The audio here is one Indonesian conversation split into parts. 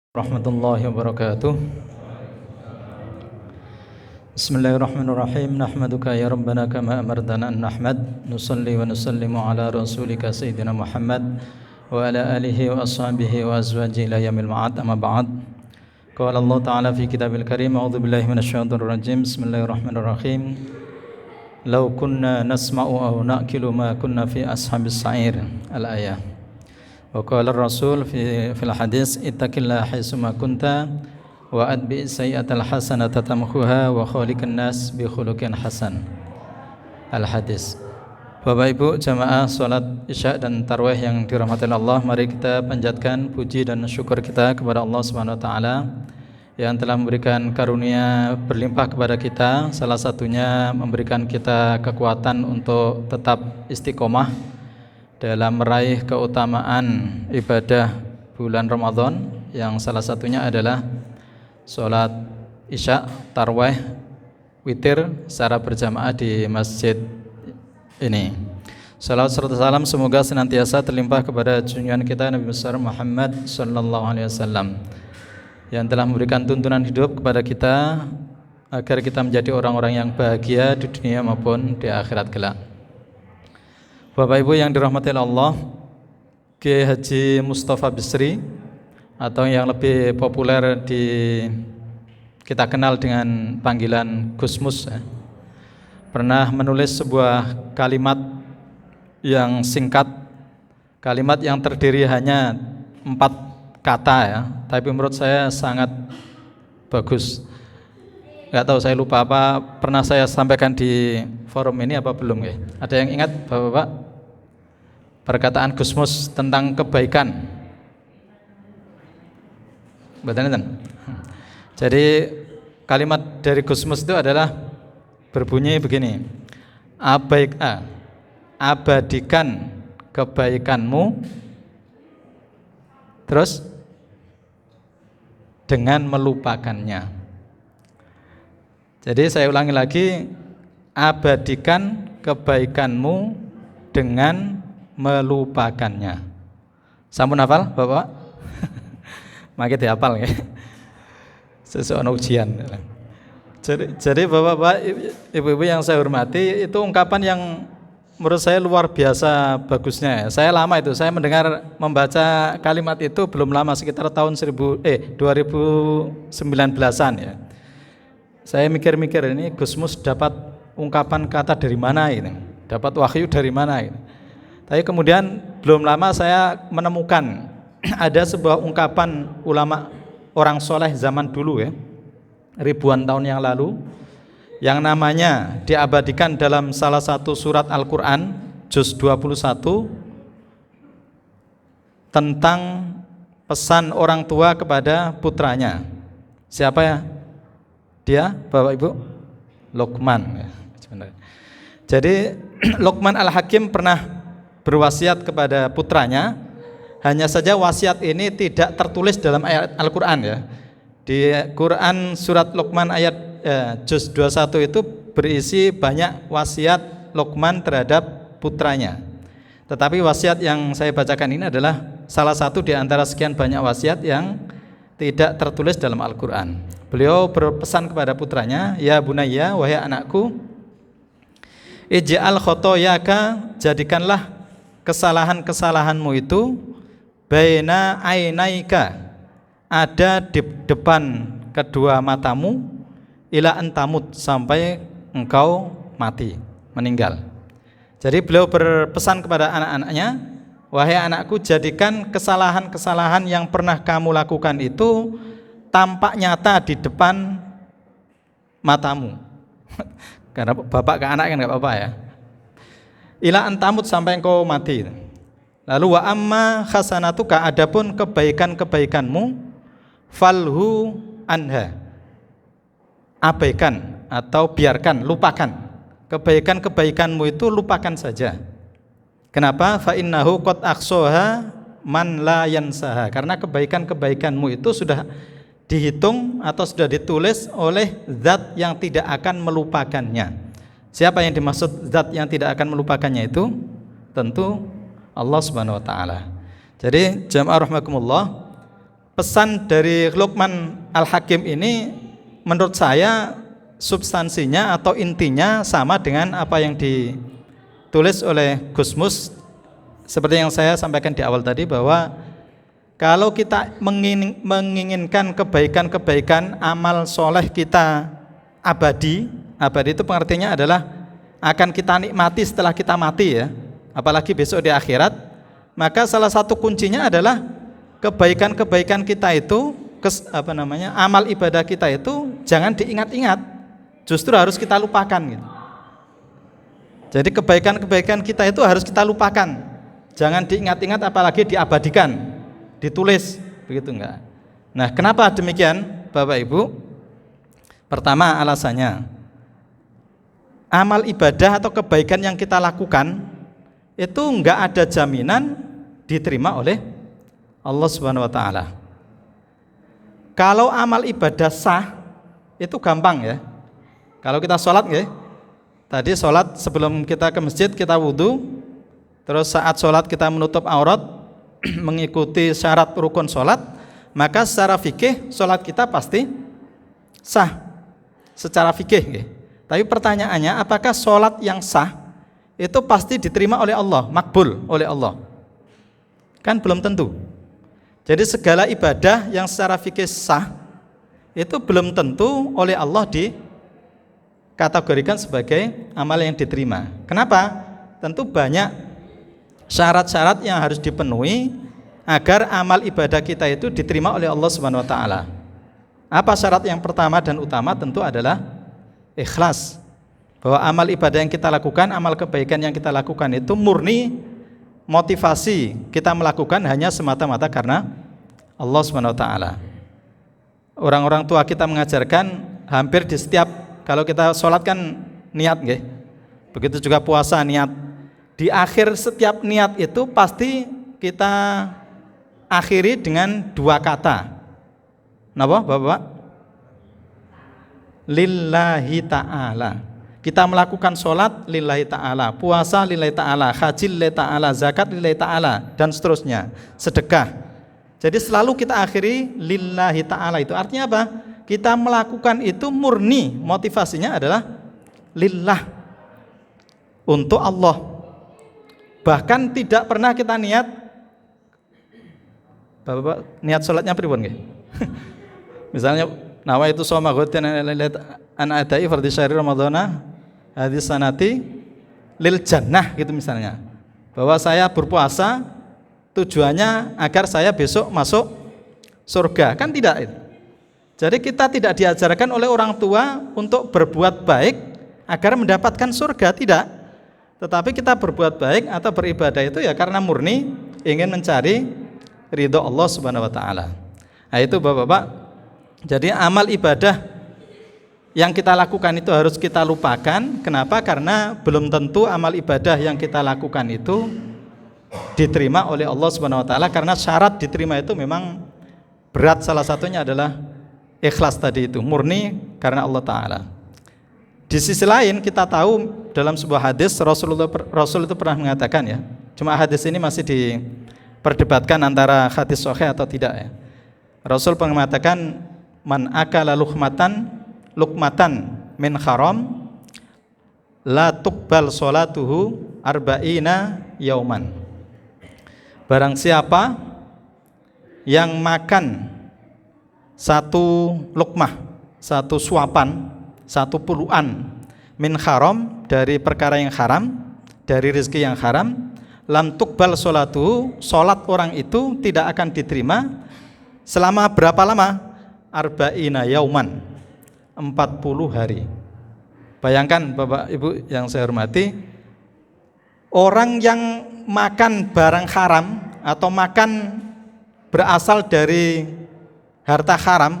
Warahmatullahi wabarakatuh. Bismillahirrahmanirrahim. Nahmaduka ya Rabbana kama amartana an nahmad. Nusalli wa nusallimu ala rasulika Sayyidina Muhammad wa ala alihi wa ashabihi wa azwajihi ila yaumil ma'ad. Amma ba'd. Qala Allah Ta'ala fi kitabil karim. A'udzu billahi minasyaitonir rajim. Bismillahirrahmanirrahim. Law kunna nasma'u aw na'kilu ma kunna fi ashabis sa'ir. Al-ayah. Wa qala ar-rasul fil hadis ittaqillaha haitsuma kunta wa atbi' sayyi'atal hasanata tamhuha wa khaliqan nas bi khuluqin hasan. Al-hadis. Bapak Ibu jamaah salat Isya dan tarawih yang dirahmati Allah, mari kita panjatkan puji dan syukur kita kepada Allah Subhanahu wa taala yang telah memberikan karunia berlimpah kepada kita, salah satunya memberikan kita kekuatan untuk tetap istiqomah dalam meraih keutamaan ibadah bulan Ramadan, yang salah satunya adalah sholat Isya, tarawih, witir secara berjamaah di masjid ini. Salawat serta salam semoga senantiasa terlimpah kepada junjungan kita Nabi besar Muhammad sallallahu alaihi wasallam yang telah memberikan tuntunan hidup kepada kita agar kita menjadi orang-orang yang bahagia di dunia maupun di akhirat kelak. Bapak Ibu yang dirahmati Allah, Kiai Haji Mustafa Bisri atau yang lebih populer kita kenal dengan panggilan Gusmus pernah menulis sebuah kalimat yang singkat, kalimat yang terdiri hanya 4 kata ya, tapi menurut saya sangat bagus. Gak tahu, saya lupa apa pernah saya sampaikan di forum ini apa belum ya? Ada yang ingat Bapak-bapak? Perkataan Gusmus tentang kebaikan. Betul kan? Jadi kalimat dari Gusmus itu adalah berbunyi begini: abadikan kebaikanmu terus dengan melupakannya. Jadi saya ulangi lagi, abadikan kebaikanmu dengan melupakannya. Sampun hafal Bapak? Makin dihafal ya. Sesuatu ujian. Jadi Bapak-bapak, Ibu-ibu yang saya hormati, itu ungkapan yang menurut saya luar biasa bagusnya. Saya lama itu, saya membaca kalimat itu belum lama, sekitar tahun 2019-an ya. Saya mikir-mikir, ini Gusmus dapat ungkapan kata dari mana ini? Dapat wahyu dari mana ini? Tapi kemudian belum lama saya menemukan ada sebuah ungkapan ulama orang soleh zaman dulu ya, ribuan tahun yang lalu, yang namanya diabadikan dalam salah satu surat Al-Quran juz 21 tentang pesan orang tua kepada putranya. Siapa ya? Dia, Bapak Ibu? Luqman ya. Jadi Luqman Al-Hakim pernah berwasiat kepada putranya, hanya saja wasiat ini tidak tertulis dalam ayat Al-Quran ya. Di Quran surat Luqman ayat juz 21 itu berisi banyak wasiat Luqman terhadap putranya. Tetapi wasiat yang saya bacakan ini adalah salah satu di antara sekian banyak wasiat yang tidak tertulis dalam Al-Quran. Beliau berpesan kepada putranya, ya bunayya, wahai anakku, ij'al khotoyaka, jadikanlah kesalahan-kesalahanmu itu baina ainaika, ada di depan kedua matamu, ila antamut, sampai engkau mati, meninggal. Jadi beliau berpesan kepada anak-anaknya, wahai anakku, jadikan kesalahan-kesalahan yang pernah kamu lakukan itu tampak nyata di depan matamu. Karena bapak ke anak kan gak apa-apa ya. Ila antamut, sampai engkau mati. Lalu wa amma khasanatuka, adapun kebaikan-kebaikanmu, falhu anha, abaikan atau biarkan, lupakan. Kebaikan-kebaikanmu itu lupakan saja. Kenapa? Fa innahu qad aqsaha man la yansaha, karena kebaikan-kebaikanmu itu sudah dihitung atau sudah ditulis oleh zat yang tidak akan melupakannya. Siapa yang dimaksud zat yang tidak akan melupakannya itu? Tentu Allah Subhanahu wa taala. Jadi jamaah rahimakumullah, pesan dari Luqman Al-Hakim ini menurut saya substansinya atau intinya sama dengan apa yang ditulis oleh Gus Mus, seperti yang saya sampaikan di awal tadi, bahwa kalau kita menginginkan kebaikan-kebaikan, amal soleh kita abadi itu pengertiannya adalah akan kita nikmati setelah kita mati ya, apalagi besok di akhirat. Maka salah satu kuncinya adalah kebaikan-kebaikan kita itu, amal ibadah kita itu jangan diingat-ingat, justru harus kita lupakan gitu. Jadi kebaikan-kebaikan kita itu harus kita lupakan, jangan diingat-ingat apalagi diabadikan, ditulis, begitu enggak. Nah, kenapa demikian Bapak Ibu? Pertama, alasannya amal ibadah atau kebaikan yang kita lakukan itu enggak ada jaminan diterima oleh Allah Subhanahu wa taala. Kalau amal ibadah sah itu gampang ya. Kalau kita sholat ya, tadi sholat sebelum kita ke masjid kita wudhu, terus saat sholat kita menutup aurat mengikuti syarat rukun sholat, maka secara fikih sholat kita pasti sah secara fikih ya. Tapi pertanyaannya, apakah sholat yang sah itu pasti diterima oleh Allah, makbul oleh Allah? Kan belum tentu. Jadi segala ibadah yang secara fikih sah itu belum tentu oleh Allah dikategorikan sebagai amal yang diterima. Kenapa? Tentu banyak syarat-syarat yang harus dipenuhi agar amal ibadah kita itu diterima oleh Allah Subhanahu wa taala. Apa syarat yang pertama dan utama? Tentu adalah ikhlas. Bahwa amal ibadah yang kita lakukan, amal kebaikan yang kita lakukan itu murni motivasi kita melakukan hanya semata-mata karena Allah Subhanahu wa taala. Orang-orang tua kita mengajarkan hampir di setiap, kalau kita sholat kan niat nggih. Begitu juga puasa niat. Di akhir setiap niat itu pasti kita akhiri dengan dua kata. Napa Bapak? Lillahi ta'ala. Kita melakukan sholat lillahi ta'ala, puasa lillahi ta'ala, haji lillahi ta'ala, zakat lillahi ta'ala, dan seterusnya, sedekah. Jadi selalu kita akhiri lillahi ta'ala. Itu artinya apa? Kita melakukan itu murni, motivasinya adalah lillah, untuk Allah. Bahkan tidak pernah kita niat, Bapak niat sholatnya pripun nggih? Misalnya nawa itu shoma ghadin an adai fardhi syahri ramadhana hadis sanati lil jannah gitu misalnya. Bahwa saya berpuasa tujuannya agar saya besok masuk surga. Kan tidak itu. Jadi kita tidak diajarkan oleh orang tua untuk berbuat baik agar mendapatkan surga, tidak. Tetapi kita berbuat baik atau beribadah itu ya karena murni ingin mencari ridho Allah Subhanahu wa taala. Nah, itu Bapak-bapak. Jadi amal ibadah yang kita lakukan itu harus kita lupakan. Kenapa? Karena belum tentu amal ibadah yang kita lakukan itu diterima oleh Allah Subhanahu wa taala, karena syarat diterima itu memang berat. Salah satunya adalah ikhlas tadi itu, murni karena Allah taala. Di sisi lain kita tahu dalam sebuah hadis Rasul itu pernah mengatakan ya. Cuma hadis ini masih diperdebatkan antara hadis sahih atau tidak ya. Rasul pernah mengatakan, man akala lukmatan min haram la tuqbal sholatuhu arba'ina yauman. Barang siapa yang makan satu lukmah, satu suapan, satu puluhan min haram, dari perkara yang haram, dari rezeki yang haram, lam tuqbal sholatuhu, sholat orang itu tidak akan diterima selama berapa lama? Arba'ina yauman, 40 hari. Bayangkan Bapak Ibu yang saya hormati, orang yang makan barang haram atau makan berasal dari harta haram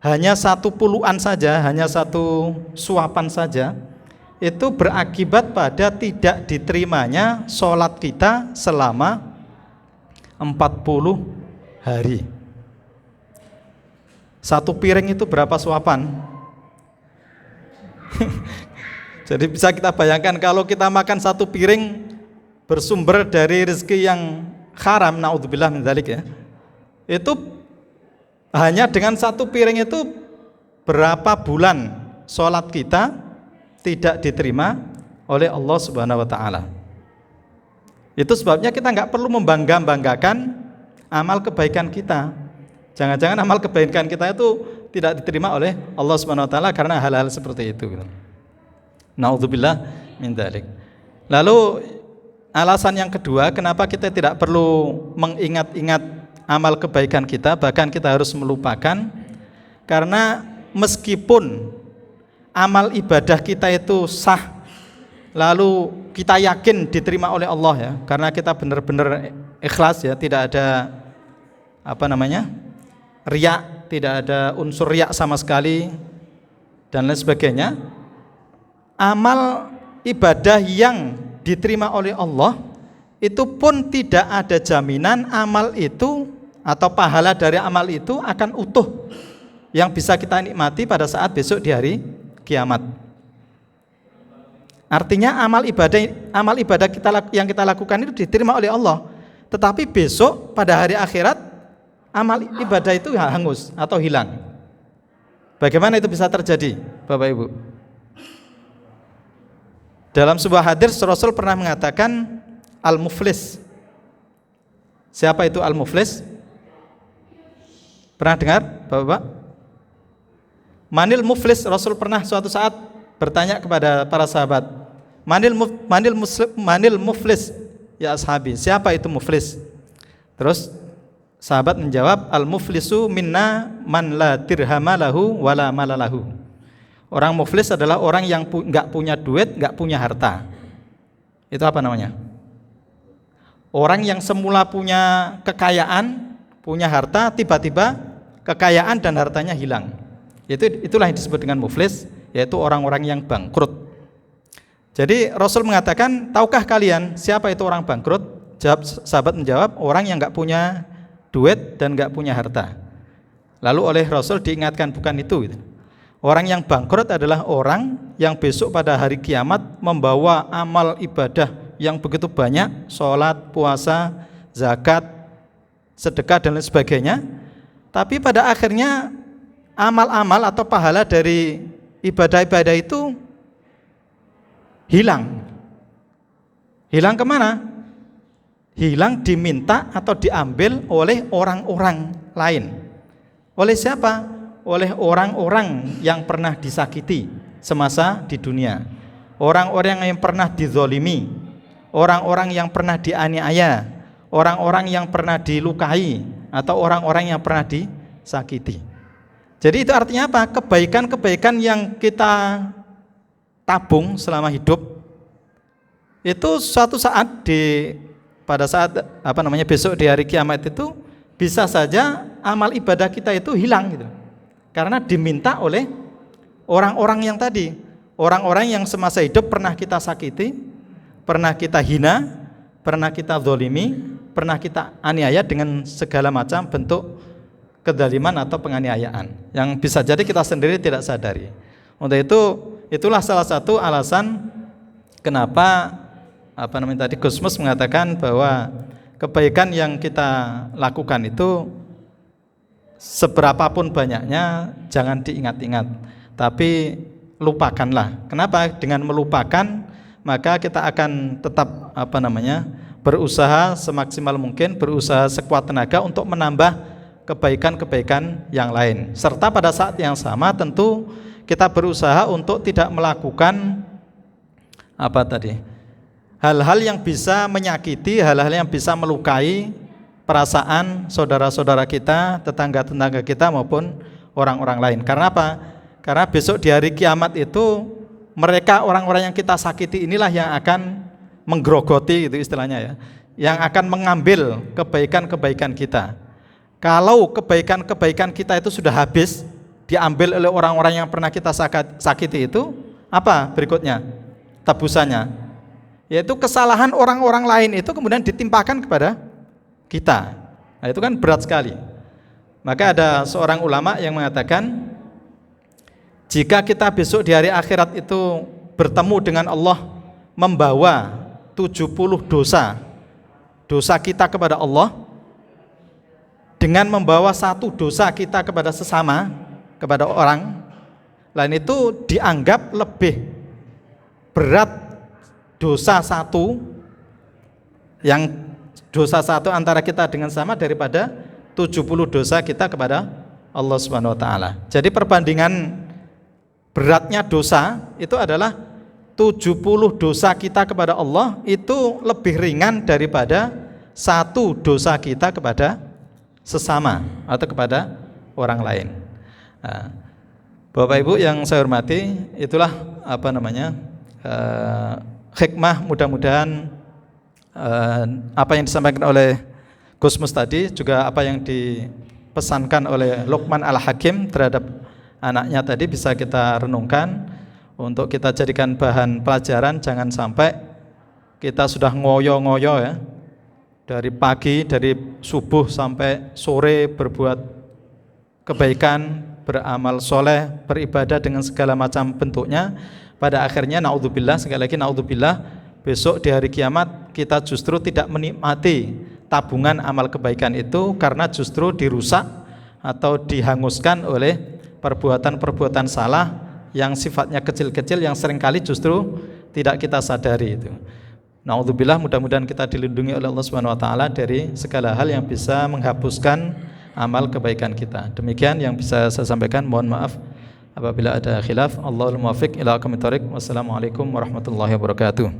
hanya satu puluhan saja, hanya satu suapan saja, itu berakibat pada tidak diterimanya sholat kita selama 40 hari. Satu piring itu berapa suapan? Jadi bisa kita bayangkan kalau kita makan satu piring bersumber dari rezeki yang haram, naudzubillah min dzalik ya. Itu Hanya dengan satu piring itu berapa bulan sholat kita tidak diterima oleh Allah Subhanahu wa Ta'ala. Itu sebabnya kita nggak perlu membanggakan amal kebaikan kita. Jangan-jangan amal kebaikan kita itu tidak diterima oleh Allah Subhanahu wa Ta'ala karena hal-hal seperti itu. Naudzubillah min dzalik. Lalu alasan yang kedua, kenapa kita tidak perlu mengingat-ingat amal kebaikan kita, bahkan kita harus melupakan, karena meskipun amal ibadah kita itu sah, lalu kita yakin diterima oleh Allah ya, karena kita benar-benar ikhlas ya, tidak ada riya, tidak ada unsur riya sama sekali dan lain sebagainya. Amal ibadah yang diterima oleh Allah itu pun tidak ada jaminan amal itu atau pahala dari amal itu akan utuh yang bisa kita nikmati pada saat besok di hari kiamat. Artinya amal ibadah yang kita lakukan itu diterima oleh Allah, tetapi besok pada hari akhirat amal ibadah itu hangus atau hilang. Bagaimana itu bisa terjadi, Bapak Ibu? Dalam sebuah hadis Rasul pernah mengatakan al-muflis. Siapa itu al-muflis? Pernah dengar, Bapak? Manil muflis, Rasul pernah suatu saat bertanya kepada para sahabat, Manil muflis ya ashabi, siapa itu muflis? Terus sahabat menjawab, al-muflisu minna man la dirhama lahu wala malalahu. Orang muflis adalah orang yang enggak punya duit, enggak punya harta. Itu apa namanya? Orang yang semula punya kekayaan, punya harta, tiba-tiba kekayaan dan hartanya hilang. Itulah yang disebut dengan muflis, yaitu orang-orang yang bangkrut. Jadi Rasul mengatakan, tahukah kalian siapa itu orang bangkrut? Sahabat menjawab, orang yang enggak punya duit dan enggak punya harta. Lalu oleh Rasul diingatkan, bukan itu. Orang yang bangkrut adalah orang yang besok pada hari kiamat membawa amal ibadah yang begitu banyak, sholat, puasa, zakat, sedekah dan lain sebagainya, tapi pada akhirnya amal-amal atau pahala dari ibadah-ibadah itu hilang. Hilang kemana? Hilang diminta atau diambil oleh orang-orang lain. Oleh siapa? Oleh orang-orang yang pernah disakiti semasa di dunia, orang-orang yang pernah dizolimi, orang-orang yang pernah dianiaya, orang-orang yang pernah dilukai, atau orang-orang yang pernah disakiti. Jadi itu artinya apa? Kebaikan-kebaikan yang kita tabung selama hidup itu suatu saat pada saat besok di hari kiamat itu bisa saja amal ibadah kita itu hilang gitu. Karena diminta oleh orang-orang yang tadi, orang-orang yang semasa hidup pernah kita sakiti, pernah kita hina, pernah kita zolimi, pernah kita aniaya dengan segala macam bentuk kezaliman atau penganiayaan yang bisa jadi kita sendiri tidak sadari. Untuk itu, itulah salah satu alasan kenapa tadi Gusmus mengatakan bahwa kebaikan yang kita lakukan itu seberapapun banyaknya jangan diingat-ingat, tapi lupakanlah. Kenapa? Dengan melupakan maka kita akan tetap berusaha semaksimal mungkin, berusaha sekuat tenaga untuk menambah kebaikan-kebaikan yang lain. Serta pada saat yang sama tentu kita berusaha untuk tidak melakukan hal-hal yang bisa menyakiti, hal-hal yang bisa melukai perasaan saudara-saudara kita, tetangga-tetangga kita maupun orang-orang lain. Karena apa? Karena besok di hari kiamat itu mereka orang-orang yang kita sakiti inilah yang akan menggerogoti, itu istilahnya ya, yang akan mengambil kebaikan-kebaikan kita. Kalau kebaikan-kebaikan kita itu sudah habis diambil oleh orang-orang yang pernah kita sakiti, itu apa berikutnya? Tebusannya yaitu kesalahan orang-orang lain itu kemudian ditimpakan kepada kita. Nah, itu kan berat sekali. Maka ada seorang ulama yang mengatakan, jika kita besok di hari akhirat itu bertemu dengan Allah membawa 70 dosa kita kepada Allah, dengan membawa satu dosa kita kepada sesama, kepada orang lain, itu dianggap lebih berat dosa satu, yang dosa satu antara kita dengan sama, daripada 70 dosa kita kepada Allah Subhanahu wa taala. Jadi perbandingan beratnya dosa itu adalah 70 dosa kita kepada Allah itu lebih ringan daripada satu dosa kita kepada sesama atau kepada orang lain. Nah, Bapak Ibu yang saya hormati, itulah hikmah, mudah-mudahan apa yang disampaikan oleh Gus Mus tadi, juga apa yang dipesankan oleh Luqman Al-Hakim terhadap anaknya tadi bisa kita renungkan untuk kita jadikan bahan pelajaran. Jangan sampai kita sudah ngoyo-ngoyo ya, dari pagi, dari subuh sampai sore berbuat kebaikan, beramal soleh, beribadah dengan segala macam bentuknya. Pada akhirnya naudzubillah, sekali lagi naudzubillah, besok di hari kiamat kita justru tidak menikmati tabungan amal kebaikan itu, karena justru dirusak atau dihanguskan oleh perbuatan-perbuatan salah yang sifatnya kecil-kecil, yang seringkali justru tidak kita sadari itu. Naudzubillah, mudah-mudahan kita dilindungi oleh Allah Subhanahu wa taala dari segala hal yang bisa menghapuskan amal kebaikan kita. Demikian yang bisa saya sampaikan. Mohon maaf apabila ada khilaf. Allahul muwaffiq ila aqwamit thoriq. Wassalamualaikum warahmatullahi wabarakatuh.